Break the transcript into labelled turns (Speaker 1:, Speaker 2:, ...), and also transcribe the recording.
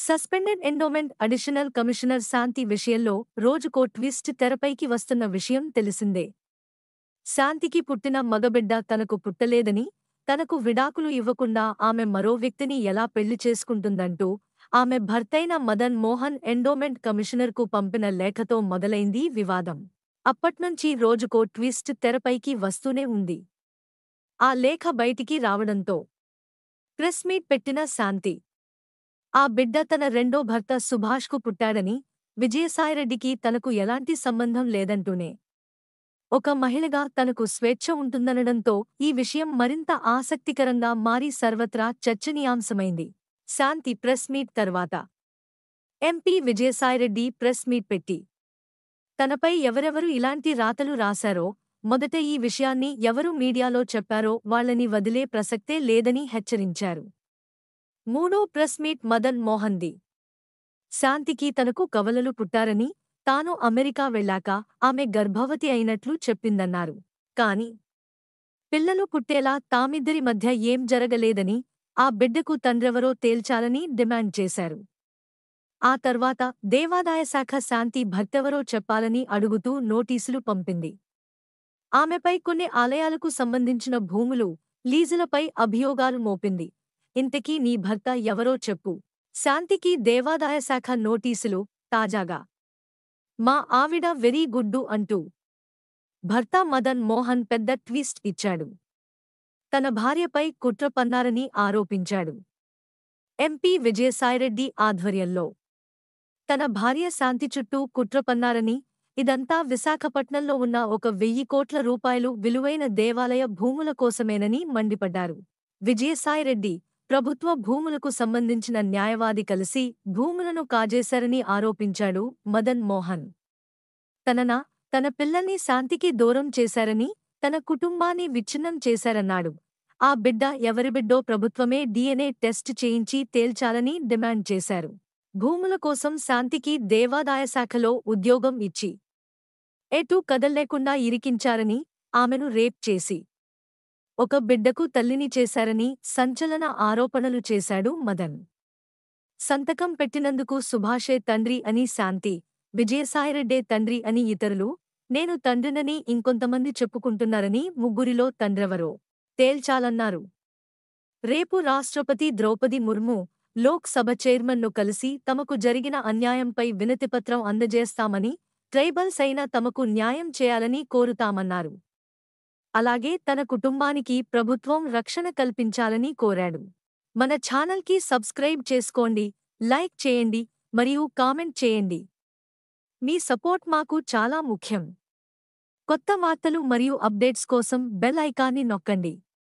Speaker 1: Suspended endowment additional commissioner శాంతి విషయంలో రోజుకో twist తెరపైకి వస్తున్న విషయం తెలిసిందే. శాంతికి పుట్టిన మగబిడ్డ తనకు పుట్టలేదని, తనకు విడాకులు ఇవ్వకుండా ఆమె మరో వ్యక్తిని ఎలా పెళ్లి చేసుకుంటుందంటూ ఆమె భర్తైన మదన్ మోహన్ ఎండోమెంట్ కమిషనర్కు పంపిన లేఖతో మొదలైందీ వివాదం. అప్పట్నుంచి రోజుకో ట్విస్ట్ తెరపైకి వస్తూనే ఉంది. ఆ లేఖ బయటికి రావడంతో ప్రెస్ మీట్ పెట్టిన శాంతి, ఆ బిడ్డ తన రెండో భర్త సుభాష్కు పుట్టాడని, విజయసాయిరెడ్డికి తనకు ఎలాంటి సంబంధం లేదంటూనే ఒక మహిళగా తనకు స్వేచ్ఛ ఉంటుందనడంతో ఈ విషయం మరింత ఆసక్తికరంగా మారి సర్వత్రా చర్చనీయాంశమైంది. శాంతి ప్రెస్ మీట్ తర్వాత ఎంపీ విజయసాయిరెడ్డి ప్రెస్ మీట్ పెట్టి తనపై ఎవరెవరు ఇలాంటి రాతలు రాశారో, మొదట ఈ విషయాన్ని ఎవరు మీడియాలో చెప్పారో వాళ్లని వదిలే ప్రసక్తే లేదని హెచ్చరించారు. మూడో ప్రెస్ మీట్ మదన్ మోహన్ది. శాంతికి తనకు కవలలు పుట్టారని, తాను అమెరికా వెళ్లాక ఆమె గర్భవతి అయినట్లు చెప్పిందన్నారు. కాని పిల్లలు పుట్టేలా తామిద్దరి మధ్య ఏం జరగలేదని, ఆ బిడ్డకు తండ్రెవరో తేల్చాలని డిమాండ్ చేశారు. ఆ తర్వాత దేవాదాయ శాఖ శాంతి భర్తెవరో చెప్పాలని అడుగుతూ నోటీసులు పంపింది. ఆమెపై కొన్ని ఆలయాలకు సంబంధించిన భూములు, లీజులపై అభియోగాలు మోపింది. ఇంతకీ నీ భర్త ఎవరో చెప్పు. శాంతికి దేవాదాయ శాఖ నోటీసులు. తాజాగా మా ఆవిడ వెరీ గుడ్డు అంటూ భర్త మదన్ మోహన్ పెద్ద ట్విస్ట్ ఇచ్చాడు. తన భార్యపై కుట్ర పన్నారని ఆరోపించాడు. ఎంపీ విజయసాయిరెడ్డి ఆధ్వర్యంలో తన భార్య శాంతి చుట్టూ కుట్ర పన్నారని, ఇదంతా విశాఖపట్నంలో ఉన్న ఒక 1000 కోట్ల రూపాయలు విలువైన దేవాలయ భూముల కోసమేనని మండిపడ్డారు. విజయసాయిరెడ్డి, ప్రభుత్వ భూములకు సంబంధించిన న్యాయవాది కలిసి భూములను కాజేశారని ఆరోపించాడు మదన్ మోహన్. తన పిల్లల్ని శాంతికి దూరం చేశారని, తన కుటుంబాన్ని విచ్ఛిన్నం చేశారన్నాడు. ఆ బిడ్డ ఎవరి బిడ్డో ప్రభుత్వమే DNA టెస్ట్ చేయించి తేల్చాలని డిమాండ్ చేశారు. భూముల కోసం శాంతికి దేవాదాయ శాఖలో ఉద్యోగం ఇచ్చి ఎటూ కదల్లేకుండా ఇరికించారని, ఆమెను రేప్ చేసి ఒక బిడ్డకు తల్లిని చేశారని సంచలన ఆరోపణలు చేశాడు మదన్. సంతకం పెట్టినందుకు సుభాషే తండ్రి అని శాంతి, విజయసాయిరెడ్డే తండ్రి అని ఇతరులు, నేను తండ్రినని ఇంకొంతమంది చెప్పుకుంటున్నారని ముగ్గురిలో తండ్రెవరో తేల్చాలన్నారు. రేపు రాష్ట్రపతి ద్రౌపది ముర్ము, లోక్ సభ చైర్మన్ను కలిసి తమకు జరిగిన అన్యాయంపై వినతిపత్రం అందజేస్తామని, ట్రైబల్స్ అయినా తమకు న్యాయం చేయాలని కోరుతామన్నారు. అలాగే తన కుటుంబానికి ప్రభుత్వం రక్షణ కల్పించాలని కోరాడు. మన ఛానల్కి సబ్స్క్రైబ్ చేసుకోండి, లైక్ చేయండి మరియు కామెంట్ చేయండి. మీ సపోర్ట్ మాకు చాలా ముఖ్యం. కొత్త వార్తలు మరియు అప్డేట్స్ కోసం బెల్ ఐకాన్ని నొక్కండి.